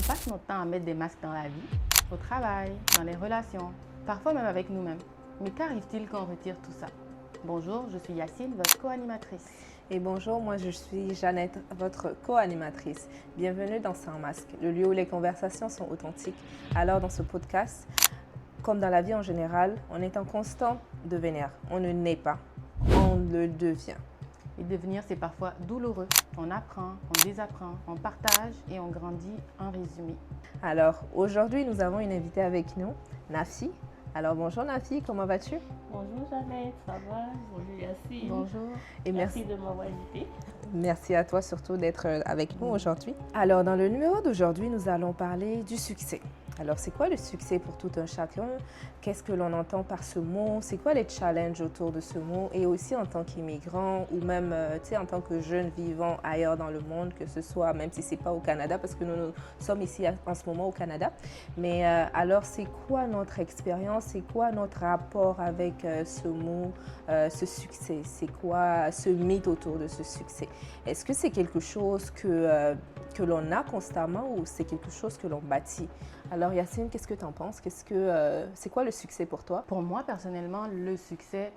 passe notre temps à mettre des masques dans la vie, au travail, dans les relations, parfois même avec nous-mêmes. Mais qu'arrive-t-il quand on retire tout ça? Bonjour, je suis Yacine, votre co-animatrice. Et bonjour, moi je suis Jeannette, votre co-animatrice. Bienvenue dans Sans Masque, le lieu où les conversations sont authentiques. Alors dans ce podcast, comme dans la vie en général, on est en constant devenir. On ne naît pas, on le devient. Et devenir, c'est parfois douloureux. On apprend, on désapprend, on partage et on grandit en résumé. Alors aujourd'hui, nous avons une invitée avec nous, Nafi. Alors bonjour Nafi, comment vas-tu? Bonjour Jeannette, ça va? Bonjour Yacine. Bonjour. Et merci de m'avoir invitée. Merci à toi surtout d'être avec nous aujourd'hui. Alors dans le numéro d'aujourd'hui, nous allons parler du succès. Alors c'est quoi le succès pour tout un chacun? Qu'est-ce que l'on entend par ce mot? C'est quoi les challenges autour de ce mot? Et aussi en tant qu'immigrant ou même en tant que jeune vivant ailleurs dans le monde, que ce soit, même si c'est pas au Canada, parce que nous sommes ici en ce moment au Canada. Mais alors c'est quoi notre expérience? C'est quoi notre rapport avec ce mot, ce succès? C'est quoi ce mythe autour de ce succès? Est-ce que c'est quelque chose que l'on a constamment ou c'est quelque chose que l'on bâtit? Alors Yacine, qu'est-ce que tu en penses? C'est quoi le succès pour toi? Pour moi, personnellement, le succès,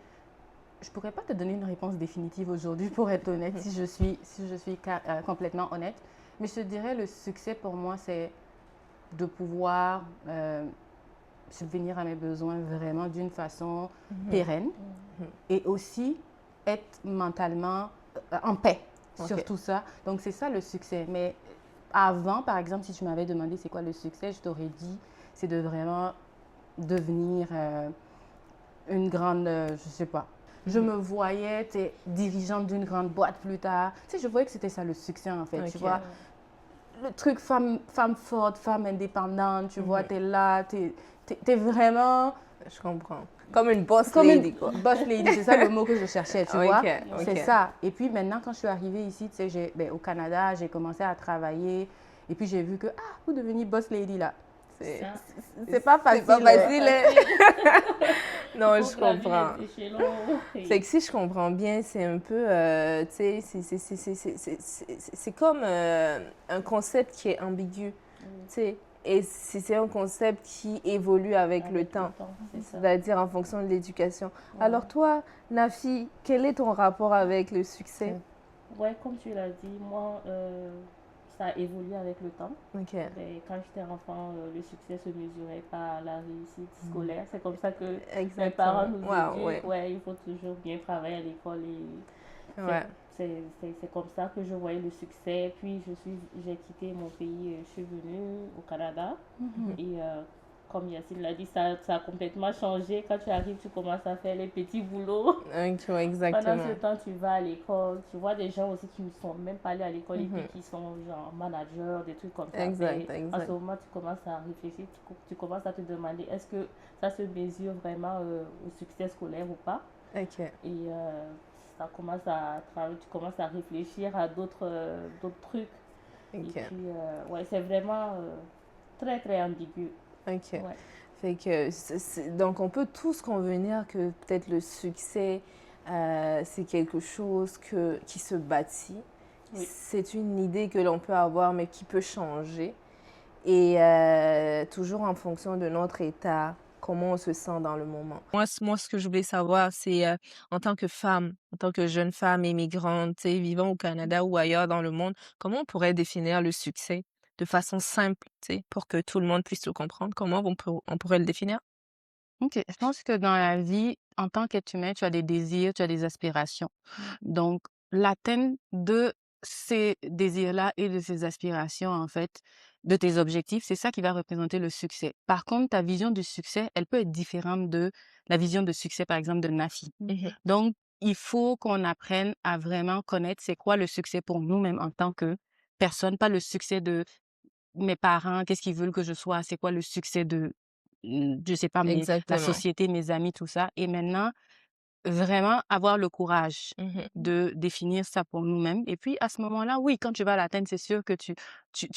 je ne pourrais pas te donner une réponse définitive aujourd'hui pour être honnête, si je suis complètement honnête. Mais je te dirais, le succès pour moi, c'est de pouvoir subvenir à mes besoins vraiment d'une façon pérenne et aussi être mentalement en paix sur tout ça. Donc, c'est ça le succès. Mais avant, par exemple, si tu m'avais demandé c'est quoi le succès, je t'aurais dit c'est de vraiment devenir une grande, je sais pas. Je me voyais dirigeante d'une grande boîte plus tard. Tu sais, je voyais que c'était ça le succès en fait, tu vois. Le truc femme forte, femme indépendante, tu vois, t'es là, t'es vraiment... Je comprends. Comme une boss lady, quoi. Boss lady, c'est ça le mot que je cherchais, tu vois. Ok. C'est ça. Et puis maintenant, quand je suis arrivée ici, tu sais, au Canada, j'ai commencé à travailler. Et puis j'ai vu que, vous devenez boss lady là. C'est pas facile. C'est pas facile. Non, je comprends. C'est que si je comprends bien, c'est un peu, tu sais, c'est comme un concept qui est ambigu, tu sais. Et c'est un concept qui évolue avec le temps, c'est-à-dire en fonction de l'éducation. Ouais. Alors toi, Nafi, quel est ton rapport avec le succès? Ouais, comme tu l'as dit, moi, ça a évolué avec le temps. Okay. Et quand j'étais enfant, le succès se mesurait par la réussite scolaire. C'est comme ça que mes parents nous éduquent. Ouais, il faut toujours bien travailler à l'école. C'est comme ça que je voyais le succès. Puis j'ai quitté mon pays, je suis venue au Canada. Et comme Yacine l'a dit, ça a complètement changé. Quand tu arrives, tu commences à faire les petits boulots. Exactement. Pendant ce temps, tu vas à l'école. Tu vois des gens aussi qui ne sont même pas allés à l'école et puis qui sont genre managers, des trucs comme ça. Exact. En ce moment, tu commences à réfléchir, tu commences à te demander est-ce que ça se mesure vraiment au succès scolaire ou pas. Okay. Et ça commence à tu commences à réfléchir à d'autres trucs. Okay. Et puis, ouais, c'est vraiment très, très ambigu. Ok. Ouais. Fait que, donc, on peut tous convenir que peut-être le succès, c'est quelque chose qui se bâtit. Oui. C'est une idée que l'on peut avoir, mais qui peut changer. Et toujours en fonction de notre état, comment on se sent dans le moment. Moi, ce que je voulais savoir, c'est en tant que femme, en tant que jeune femme immigrante, vivant au Canada ou ailleurs dans le monde, comment on pourrait définir le succès de façon simple, pour que tout le monde puisse le comprendre? Comment on pourrait le définir? Ok, je pense que dans la vie, en tant qu'être humain, tu as des désirs, tu as des aspirations. Donc, l'atteinte de ces désirs-là et de ces aspirations, en fait, de tes objectifs, c'est ça qui va représenter le succès. Par contre, ta vision du succès, elle peut être différente de la vision de succès, par exemple, de Nafi. Donc, il faut qu'on apprenne à vraiment connaître c'est quoi le succès pour nous-mêmes en tant que personne, pas le succès de mes parents, qu'est-ce qu'ils veulent que je sois, c'est quoi le succès de, je sais pas, la société, mes amis, tout ça. Et maintenant, vraiment avoir le courage de définir ça pour nous-mêmes. Et puis, à ce moment-là, oui, quand tu vas l'atteindre, c'est sûr que tu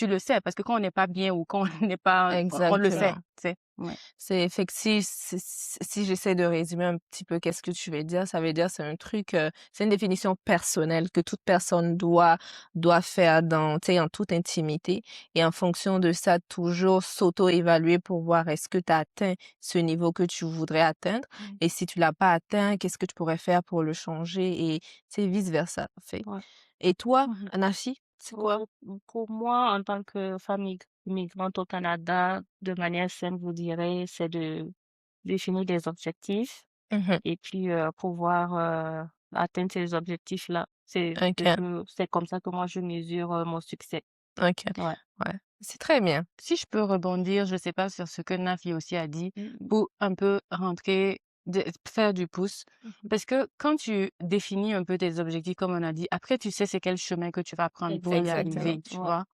le sais. Parce que quand on n'est pas bien ou quand on n'est pas, on le sait. Ouais. Fait que si j'essaie de résumer un petit peu qu'est-ce que tu veux dire, ça veut dire c'est un truc, c'est une définition personnelle que toute personne doit faire dans, tu sais, en toute intimité et en fonction de ça, toujours s'auto-évaluer pour voir est-ce que tu as atteint ce niveau que tu voudrais atteindre et si tu l'as pas atteint, qu'est-ce que tu pourrais faire pour le changer et c'est vice-versa. Fait. Ouais. Et toi, Mhm. Anafi, c'est quoi? Pour moi, en tant que femme immigrante au Canada, de manière simple, je vous dirais, c'est de définir des objectifs Mhm. et puis pouvoir atteindre ces objectifs-là. OK, C'est comme ça que moi, je mesure mon succès. OK. Ouais. Ouais, c'est très bien. Si je peux rebondir, je sais pas, sur ce que Nafi aussi a dit, Mhm. pour un peu faire du pouce. Parce que quand tu définis un peu tes objectifs, comme on a dit, après, tu sais c'est quel chemin que tu vas prendre pour y Exactement. arriver, tu Ouais. vois.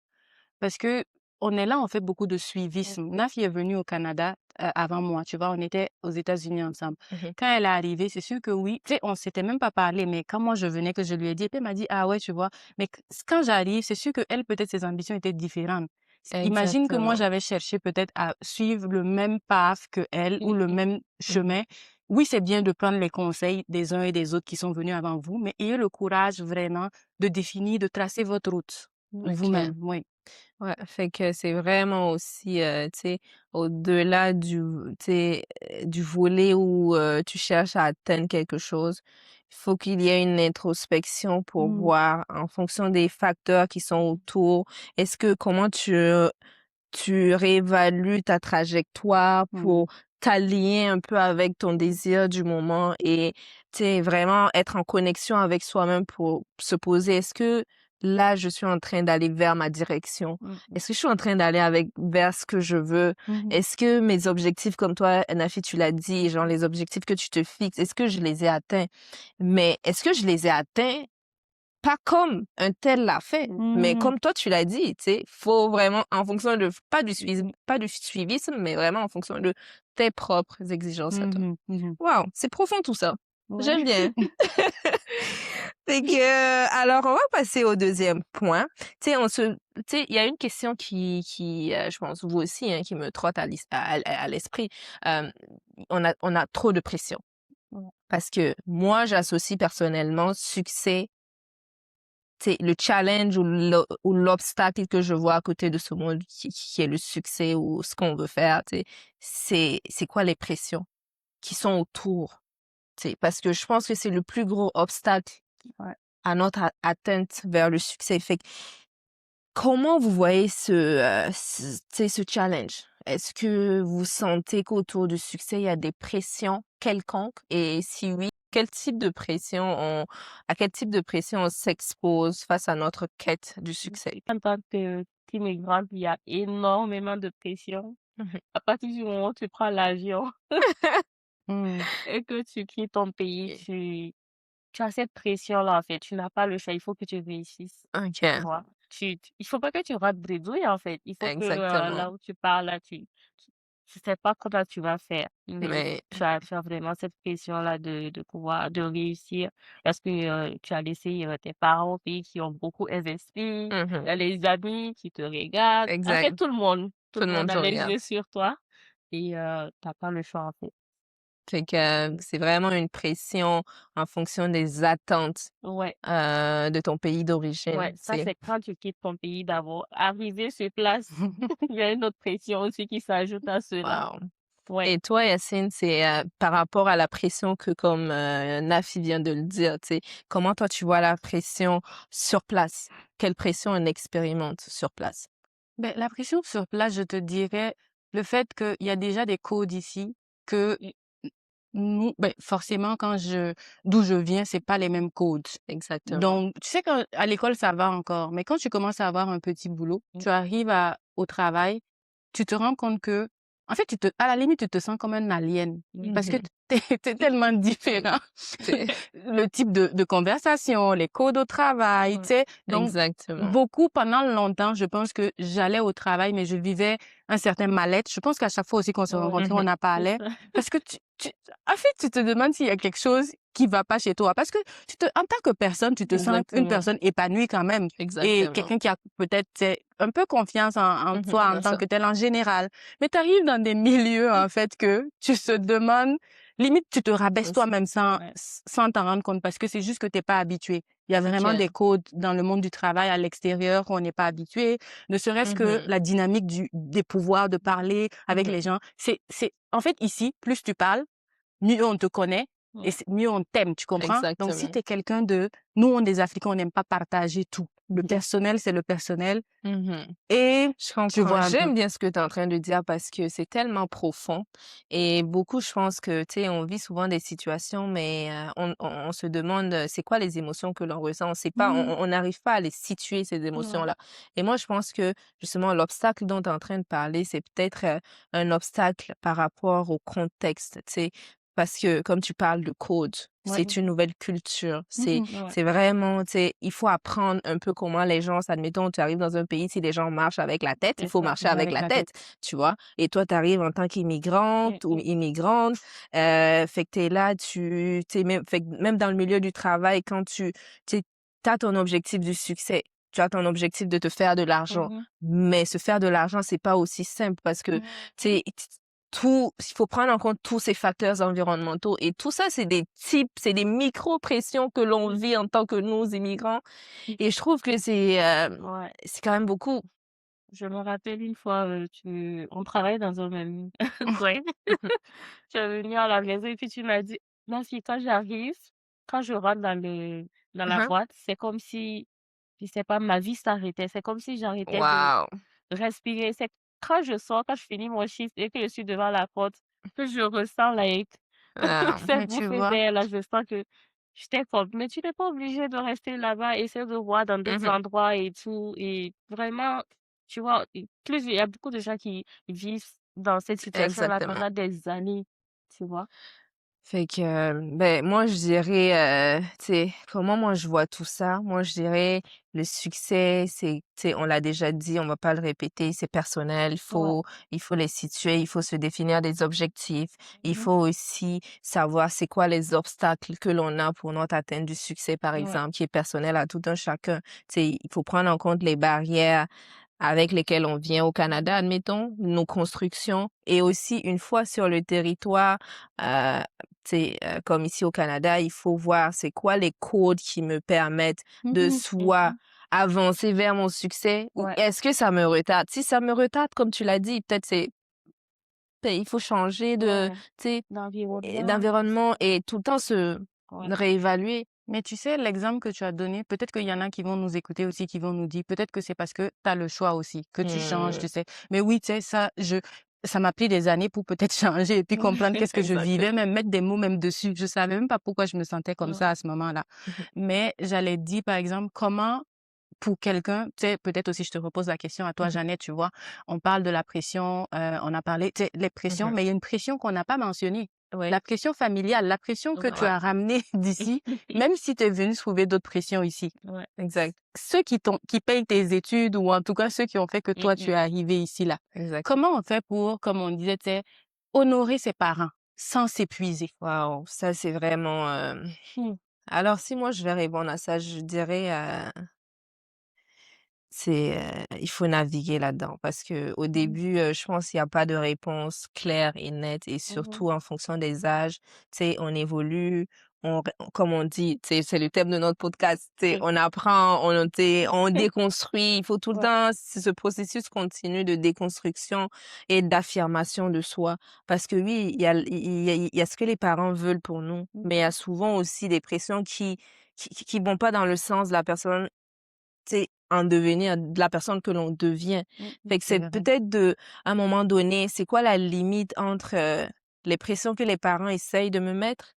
Parce que on est là, on fait beaucoup de suivisme. Nafi est venue au Canada avant moi, tu vois, on était aux États-Unis ensemble. Mhm. Quand elle est arrivée, c'est sûr que oui, tu sais, on s'était même pas parlé, mais quand moi je venais, que je lui ai dit, et puis elle m'a dit, ah ouais, tu vois, mais quand j'arrive, c'est sûr que elle, peut-être ses ambitions étaient différentes. Imagine que moi, Exactement. j'avais cherché peut-être à suivre le même path que elle ou le Mhm. même Mhm. chemin. Oui, c'est bien de prendre les conseils des uns et des autres qui sont venus avant vous, mais ayez le courage vraiment de définir, de tracer votre route OK. vous-même, oui. Ouais, fait que c'est vraiment aussi, tu sais, au-delà tu sais, du volet où tu cherches à atteindre quelque chose, il faut qu'il y ait une introspection pour Mmh. voir en fonction des facteurs qui sont autour, comment tu réévalues ta trajectoire Mmh. pour t'aligner un peu avec ton désir du moment et tu sais, vraiment être en connexion avec soi-même pour se poser, est-ce que là, je suis en train d'aller vers ma direction? Mhm. Est-ce que je suis en train d'aller vers ce que je veux? Mmh. Est-ce que mes objectifs, comme toi, Nafi, tu l'as dit, genre les objectifs que tu te fixes, est-ce que je les ai atteints? Mais est-ce que je les ai atteints pas comme un tel l'a fait, mais Mmh. comme toi tu l'as dit, tu sais, faut vraiment en fonction de pas du suivisme, mais vraiment en fonction de tes propres exigences à toi. Mmh. Mmh. Waouh, c'est profond tout ça. Ouais. J'aime bien. Fait que, alors on va passer au deuxième point. Tu sais, tu sais, il y a une question qui, je pense vous aussi, hein, qui me trotte à l'esprit. Euh, on a trop de pression. Ouais. Parce que moi, j'associe personnellement succès, c'est le challenge ou l'obstacle que je vois à côté de ce monde qui est le succès ou ce qu'on veut faire, tu sais, c'est quoi les pressions qui sont autour, tu sais, parce que je pense que c'est le plus gros obstacle Ouais. à notre atteinte vers le succès. Fait que comment vous voyez tu sais, ce challenge? Est-ce que vous sentez qu'autour du succès, il y a des pressions quelconques? Et si oui, à quel type de pression on s'expose face à notre quête du succès? En tant qu'immigrante, il y a énormément de pression. Mhm. À partir du moment où tu prends l'avion Mmh. et que tu quittes ton pays, Et- tu as cette pression-là, en fait. Tu n'as pas le choix, il faut que tu réussisses. Tu OK, vois? Il faut pas que tu rates bredouille, en fait. Il faut que exactement. là où tu pars, là, tu sais pas comment tu vas faire. Mais Mais tu as vraiment cette pression-là de pouvoir, de réussir parce que tu as laissé tes parents au pays qui ont beaucoup investi, mhm, les amis qui te regardent. En fait, exact. tout Tout le le monde monde a se les regarde. yeux sur toi et t'as pas le choix, en fait. Fait que c'est vraiment une pression en fonction des attentes Ouais. de ton pays Ouais, d'origine, tu ça sais. c'est quand tu quittes ton pays d'abord. Arriver sur place, il y a une autre pression aussi qui s'ajoute à cela. Wow. Ouais. Et toi, Yacine, c'est par rapport à la pression que, comme Nafi vient de le dire, tu sais, comment toi tu vois la pression sur place? Quelle pression on expérimente sur place? Ben, la pression sur place, je te dirais le fait qu'il y a déjà des codes ici que Mm. nous, ben, forcément, d'où je viens, c'est pas les mêmes codes. Exactement. Donc, tu sais qu'à l'école, ça va encore, mais quand tu commences à avoir un petit boulot, Mm. tu arrives au travail, tu te rends compte que, en fait, à la limite, tu te sens comme un alien parce que Mhm. t'es tellement différent. C'est- Le type de conversation, les codes au travail, tu Ouais. sais. Donc, Exactement. beaucoup, pendant longtemps, je pense que j'allais au travail, mais je vivais un certain mal-être. Je pense qu'à chaque fois aussi qu'on se Ouais, rencontrait, on Mhm. en c'est parlait ça. parce que tu, en fait, tu te demandes s'il y a quelque chose qui va pas chez toi. Parce que en tant que personne, tu te sens une Exactement. personne épanouie quand même. Et Exactement. quelqu'un qui a peut-être un peu confiance en toi en Bien tant sûr. que tel en général. Mais tu arrives dans des milieux, en fait, que tu te demandes, limite, tu te rabaisses Aussi. toi-même Ouais. sans t'en rendre compte parce que c'est juste que t'es pas habitué. Il y a C'est vraiment clair. des codes dans le monde du travail à l'extérieur qu'on n'est pas habitué. Ne serait-ce que Mhm. la dynamique des pouvoirs de parler avec Mhm. les gens. En fait, ici, plus tu parles, mieux on te connaît et Ouais. mieux on t'aime, tu comprends? Donc, si Exactement. tu es quelqu'un nous, on est Africains, on n'aime pas partager tout. Le Mhm. personnel, c'est le personnel. Mhm. Et Je tu comprends. vois un peu. J'aime bien ce que tu es en train de dire parce que c'est tellement profond et beaucoup, je pense que, tu sais, on vit souvent des situations, mais on se demande c'est quoi les émotions que l'on ressent. On sait pas, Mhm. on n'arrive pas à les situer, ces Ouais. émotions-là. Et moi, je pense que justement, l'obstacle dont tu es en train de parler, c'est peut-être un obstacle par rapport au contexte, tu sais, parce que comme tu parles de code, Ouais. c'est une nouvelle culture. C'est Mhm. Ouais. c'est vraiment, tu sais, il faut apprendre un peu comment les gens, admettons, tu arrives dans un pays, si les gens marchent avec la tête, il C'est faut ça. marcher avec Avec la la tête, tête. tu vois. Et toi, tu arrives en tant qu'immigrante ou Mm. immigrante, fait que tu es là, tu sais, même, fait que même dans le milieu du travail, quand tu as ton objectif du succès, tu as ton objectif de te faire de l'argent. Mhm. Mais se faire de l'argent, c'est pas aussi simple parce que, tu sais, tout, il faut prendre en compte tous ces facteurs environnementaux et tout ça, c'est des types, c'est des micro-pressions que l'on vit en tant que nous, immigrants. Et je trouve que Ouais. c'est quand même beaucoup. Je me rappelle une fois, on travaillait dans un même coin. Tu es venue à la maison et puis tu m'as dit: «Ma fille, quand j'arrive, quand je rentre dans la Mhm. boîte, c'est comme si, je sais pas, ma vie s'arrêtait. C'est comme si j'arrêtais de Wow. respirer. C'est quand je sors, quand je finis mon shift et que je suis devant la porte, que je ressens, like, Ah, cette Mais tu bouffée vois. d'air là, je sens que j'étais comme mais tu n'es pas obligé de rester là-bas, essaie de voir dans d'autres mhm. endroits et tout et vraiment, tu vois? Et plus il y a beaucoup de gens qui vivent dans cette situation-là Exactement. pendant des années, tu vois? Fait que, ben, moi, je dirais, tu sais, comment moi je vois tout ça? Moi, je dirais, le succès, c'est, tu sais, on l'a déjà dit, on va pas le répéter, c'est personnel, Ouais. il faut les situer, il faut se définir des objectifs. Il Mmh. faut aussi savoir c'est quoi les obstacles que l'on a pour notre atteinte du succès, par Ouais. exemple, qui est personnel à tout un chacun. Tu sais, il faut prendre en compte les barrières avec lesquelles on vient au Canada, admettons, nos constructions et aussi une fois sur le territoire, heu tu sais, comme ici au Canada, il faut voir c'est quoi les codes qui me permettent de Mhm. soit Mmh. avancer vers mon succès ou Ouais. est-ce que ça me retarde? Si ça me retarde, comme tu l'as dit, peut-être il faut changer de, Ouais. tu sais, L'environnement et tout ça. d'environnement et tout le temps se Ouais. réévaluer. Mais tu sais, l'exemple que tu as donné, peut-être qu'il y en a qui vont nous écouter aussi, qui vont nous dire, peut-être que c'est parce que tu as le choix aussi, que tu changes, Mmh. tu sais. Mais oui, tu sais, ça m'a pris des années pour peut-être changer et puis comprendre qu'est-ce que je vivais, Exactement. même mettre des mots même dessus. Je savais même pas pourquoi je me sentais comme Ouais. ça à ce moment-là. Mmh Mais j'allais dire, par exemple, comment pour quelqu'un, tu sais, peut-être aussi je te repose la question à toi, mh. Jeannette, tu vois, on parle de la pression, on a parlé, tu sais, les pressions, Mmh. mais il y a une pression qu'on n'a pas mentionnée. Oui. La pression familiale, la pression que tu Ouais. Ouais. as ramenée d'ici, même si tu es venu trouver d'autres pressions ici. Ouais. Exact. Ceux qui payent tes études ou en tout cas ceux qui ont fait que Mmh toi tu mh. es arrivé ici là. Exact. Comment on fait pour, comme on disait, tu sais, honorer ses parents sans s'épuiser? Waouh, ça c'est vraiment, alors si moi je vais répondre à ça, je dirais, il faut naviguer là-dedans parce que au Mmh. début, je pense qu'il y a pas de réponse claire et nette et Mmh. surtout en fonction des âges. Tu sais, on évolue, comme on dit, tu sais, c'est le thème de notre podcast, tu sais, Oui. on apprend, tu sais, on déconstruit. Il faut tout le Ouais. temps ce processus continu de déconstruction et d'affirmation de soi. Parce que oui, il y a ce que les parents veulent pour nous, Mmh mais il y a mh. souvent aussi des pressions qui vont pas dans le sens de la personne, tu sais, en devenir de la personne que l'on devient. Mmh mh. Fait que C'est c'est vrai. peut-être à un moment donné, c'est quoi la limite entre, les pressions que les parents essayent de me mettre?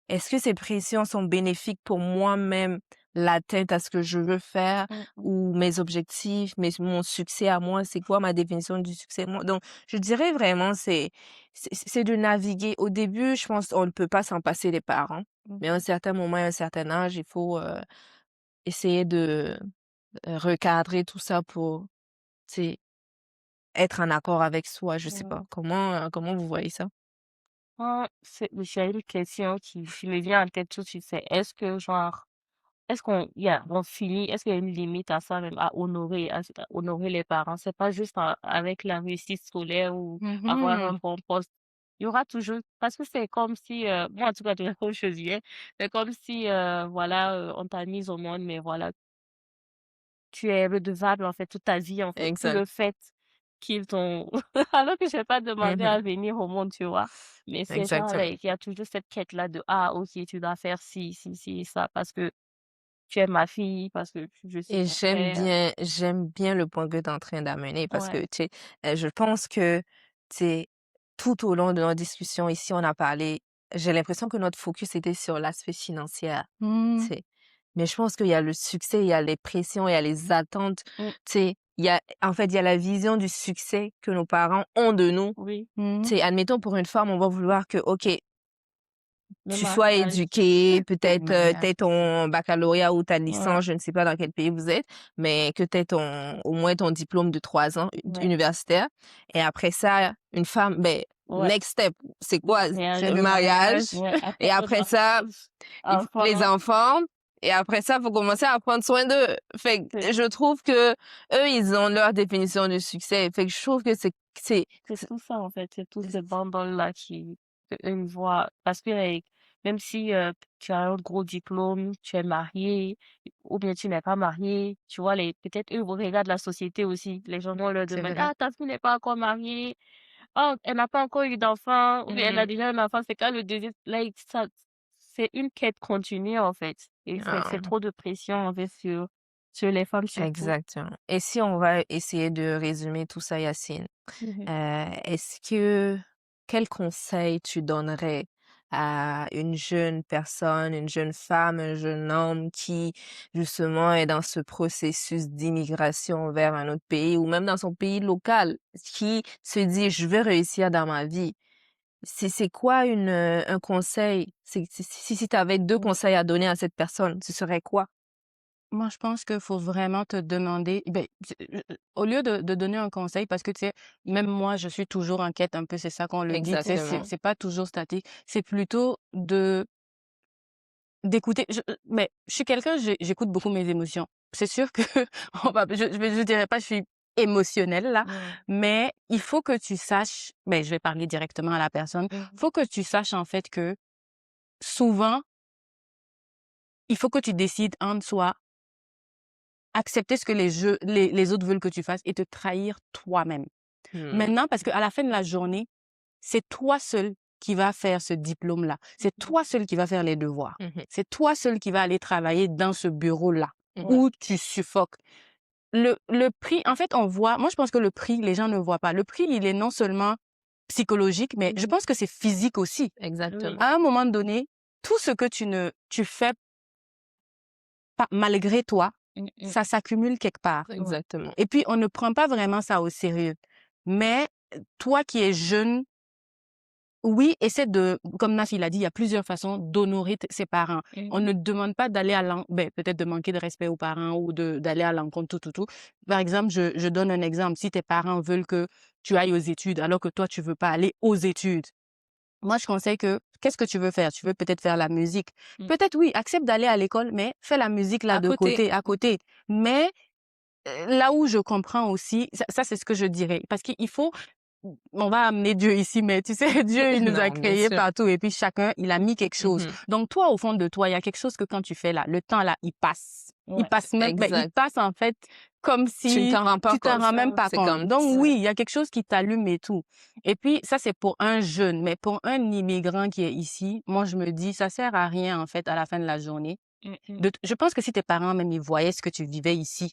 Est-ce que ces pressions sont bénéfiques pour moi-même, l'atteinte à ce que je veux faire Mmh mh. ou mes objectifs, mon succès à moi? C'est quoi ma définition du succès? Moi donc je dirais vraiment c'est de naviguer. Au début, je pense on ne peut pas s'en passer les parents, Mmh mais à un mh. certain moment et à un certain âge, il faut, essayer de recadrer tout ça pour, tu sais, être en accord avec soi, je sais pas. Ouais. Comment vous voyez ça? J'ai une question qui me vient en tête tout de suite, c'est on finit, est-ce qu'il y a une limite à ça même, à honorer les parents? C'est pas juste avec la réussite scolaire ou avoir un Mhm. bon poste. Il y aura toujours, parce que c'est comme si, moi en tout cas, de la comme je disais, c'est comme si, voilà, on t'a mise au monde, mais voilà, tu es redevable en fait toute ta vie en fait, pour Exact. le fait qu'ils t'ont alors que j'ai pas demandé Mhm. à venir au monde, tu vois? Mais c'est genre, Exactement. il y a toujours cette quête-là de: «Ah OK, tu dois faire ci, ça parce que tu es ma fille, parce que je suis Et ton frère». j'aime bien le point que tu es en train d'amener parce que, Ouais. tu sais, je pense que, tu sais, tout au long de notre discussion ici, on a parlé j'ai l'impression que notre focus était sur l'aspect financier, tu Mhm. sais. Mais je pense qu'il y a le succès, il y a les pressions, il y a les attentes, Mmh, tu sais, en fait, il y a la vision du succès que nos parents ont de nous. oui, Tu Mhm. sais, admettons pour une femme, on va vouloir que, OK, le tu sois mariage. éduqué, Le peut-être, tu mariage. ton baccalauréat ou ta Ouais, licence, je ne sais pas dans quel pays vous êtes, mais que tu aies au moins ton diplôme de 3 ans ouais, universitaire. Et après ça, une femme, ben, ouais. next step, c'est quoi? C'est Mariage, le mariage. Mariage. ouais, Et après après ça, les enfant, enfants. Et après ça, faut commencer à prendre soin d'eux. Fait c'est que je trouve que eux, ils ont leur définition du succès. Fait que je trouve que c'est tout ça en fait, c'est tout ce bundle-là qu'eux ils voient. Parce que même si tu as un gros diplôme, tu es marié, ou bien tu n'es pas marié, tu vois, peut-être eux regardent la société aussi. Les gens vont leur c'est demander: vrai. «Ah, ta fille n'est pas encore mariée. Oh, elle n'a pas encore eu d'enfant, ou bien elle a Mhm. déjà un enfant, c'est quand le deuxième, like, ça, c'est une quête continue, en fait. Et c'est Ah. trop de pression, en fait, sur les femmes, surtout. Exactement. Et si on va essayer de résumer tout ça, Yacine, Mhm. est-ce que quel conseil tu donnerais à une jeune personne, une jeune femme, un jeune homme qui justement est dans ce processus d'immigration vers un autre pays ou même dans son pays local, qui se dit je veux réussir dans ma vie. C'est quoi un conseil? Si tu avais deux Mm. conseils à donner à cette personne, ce serait quoi? Moi, je pense qu'il faut vraiment te demander, ben, au lieu de donner un conseil, parce que tu sais, même moi, je suis toujours en quête un peu, c'est ça qu'on le dit, tu sais, Exactement. c'est pas toujours statique, c'est plutôt d'écouter. Mais je suis quelqu'un, j'écoute beaucoup mes émotions. C'est sûr que, je dirais pas, je suis émotionnelle là, Ouais. mais il faut que tu saches, ben, je vais parler directement à la personne, Mhm. faut que tu saches en fait que souvent, il faut que tu décides entre soi accepter ce que les autres veulent que tu fasses et te trahir toi-même. Hmm. Maintenant, parce qu'à la fin de la journée, c'est toi seul qui va faire ce diplôme-là. C'est toi seul qui va faire les devoirs. Mhm. C'est toi seul qui va aller travailler dans ce bureau-là Ouais. Mhm. où tu suffoques. Le prix, en fait, on voit, moi je pense que le prix, les gens ne voient pas. Le prix, il est non seulement psychologique, mais je Mhm. pense que c'est physique aussi. Oui. Exactement. À un moment donné, tout ce que tu fais pas, malgré toi, Mhm. ça s'accumule quelque part. Ouais. Exactement. Et puis, on ne prend pas vraiment ça au sérieux. Mais toi qui es jeune, oui, essaie de, comme Naf, il a dit, il y a plusieurs façons d'honorer ses parents. On Mhm. ne demande pas d'aller ben, peut-être de manquer de respect aux parents ou d'aller à l'encontre, tout. Par exemple, je donne un exemple. Si tes parents veulent que tu ailles aux études alors que toi, tu veux pas aller aux études, moi, je conseille qu'est-ce que tu veux faire? Tu veux peut-être faire la musique. Mm. Peut-être, oui, accepte d'aller à l'école, mais fais la musique là À de côté. côté, à côté. Mais là où je comprends aussi, ça c'est ce que je dirais, parce qu'il faut, on va amener Dieu ici, mais tu sais, Dieu, il nous a Non, bien créés sûr. partout et puis chacun, il a mis quelque chose. Mhm. Donc toi, au fond de toi, il y a quelque chose que quand tu fais là, le temps là, il passe. Il Ouais. passe même, ben, il Exact. passe en fait comme Tu ne si t'en rends pas tu t'en compte. rends même pas C'est compte. comme, Donc Ouais. oui, il y a quelque chose qui t'allume et tout. Et puis ça, c'est pour un jeune, mais pour un immigrant qui est ici, moi je me dis, ça sert à rien en fait à la fin de la journée. Mhm. Je pense que si tes parents même ils voyaient ce que tu vivais ici,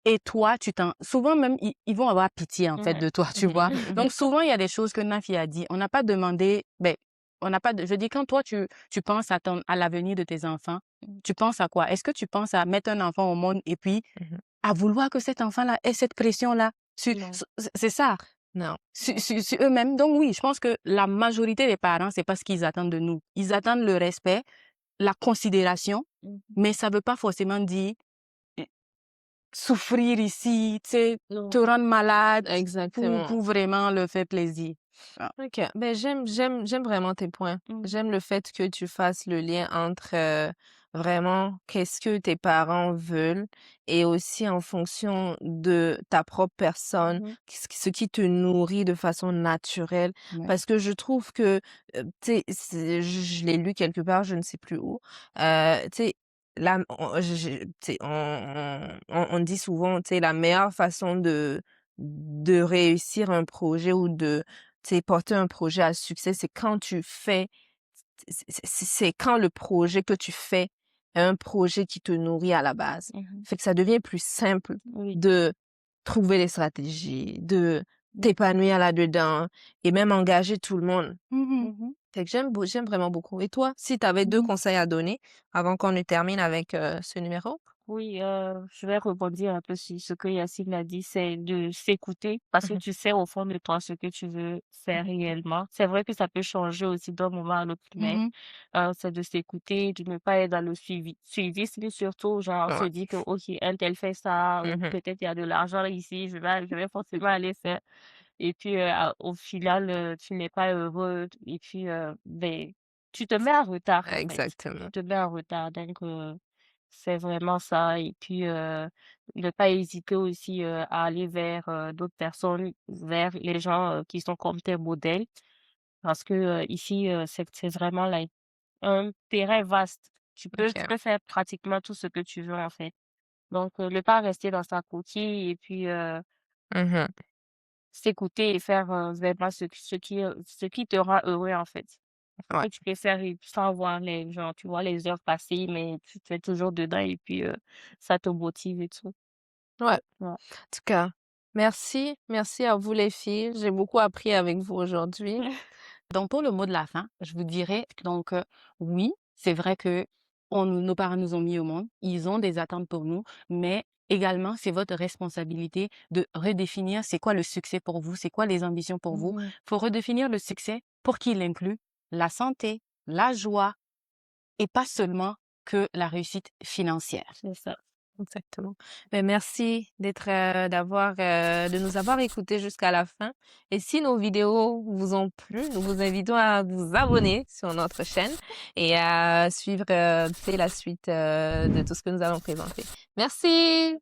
et toi, souvent même, ils vont avoir pitié, en fait, Ouais. de toi, tu Mhm, vois. mhm, Donc, souvent, il y a des choses que Nafi a dit. On n'a pas demandé, ben, on n'a pas, je dis, quand toi, tu penses à l'avenir de tes enfants, tu penses à quoi? Est-ce que tu penses à mettre un enfant au monde et puis mhm. à vouloir que cet enfant-là ait cette pression-là? Non. C'est ça, Non. sur eux-mêmes. Donc, oui, je pense que la majorité des parents, c'est pas ce qu'ils attendent de nous. Ils attendent le respect, la considération, Mhm. mais ça veut pas forcément dire souffrir ici, tu sais, te Non. rendre malade Exactement. pour vraiment leur faire plaisir. OK. Ben, j'aime vraiment tes points. Mhm. J'aime le fait que tu fasses le lien entre vraiment qu'est-ce que tes parents veulent et aussi en fonction de ta propre personne, Mhm. ce qui te nourrit de façon naturelle. Ouais. Parce que je trouve que, tu sais, je l'ai lu quelque part, je ne sais plus où, tu sais, tu sais, on dit souvent, tu sais, la meilleure façon de réussir un projet ou de tu sais, porter un projet à succès, c'est quand tu fais c'est quand le projet que tu fais est un projet qui te nourrit à la base. Mhm. Fait que ça devient plus simple Oui. de trouver les stratégies, de t'épanouir là-dedans et même engager tout le monde. Mhm. Mhm. Fait que j'aime vraiment beaucoup. Et toi, si tu avais 2 Mhm. conseils à donner avant qu'on ne termine avec, ce numéro? Oui, je vais rebondir un peu sur ce que Yacine a dit, c'est de s'écouter parce que Mmh tu sais au fond de toi ce que tu veux faire réellement. C'est vrai que ça peut changer aussi d'un moment à l'autre, mais Mhm. c'est de s'écouter, de ne pas être dans le suivisme surtout, genre se Ouais. dire que ok, un tel fait ça, ou Mmh. peut-être il y a de l'argent ici, je vais forcément aller faire. Et puis au final, tu n'es pas heureux et puis ben, tu te mets en retard en fait. Tu Exactement. te mets en retard, donc c'est vraiment ça. Et puis, ne pas hésiter aussi à aller vers d'autres personnes, vers les gens qui sont comme tes modèles. Parce que ici, c'est vraiment là, un terrain vaste. Tu OK. peux faire pratiquement tout ce que tu veux, en fait. Donc, ne pas rester dans sa coquille et puis Mmh. s'écouter et faire vraiment ce qui te rend heureux, en fait. Ouais. Que tu peux faire sans voir les gens, tu vois les heures passer, mais tu es toujours dedans et puis ça te motive et tout. Ouais. Ouais. En tout cas, merci. Merci à vous les filles. J'ai beaucoup appris avec vous aujourd'hui. Donc, pour le mot de la fin, je vous dirais donc oui, c'est vrai que nos parents nous ont mis au monde, ils ont des attentes pour nous, mais également, c'est votre responsabilité de redéfinir c'est quoi le succès pour vous, c'est quoi les ambitions pour vous. Mhm. Il faut redéfinir le succès pour qu'il inclue la santé, la joie et pas seulement que la réussite financière. C'est ça. Exactement. Ben, merci de nous avoir écoutés jusqu'à la fin. Et si nos vidéos vous ont plu, nous vous invitons à vous abonner sur notre chaîne et à suivre, tu sais, la suite, de tout ce que nous allons présenter. Merci!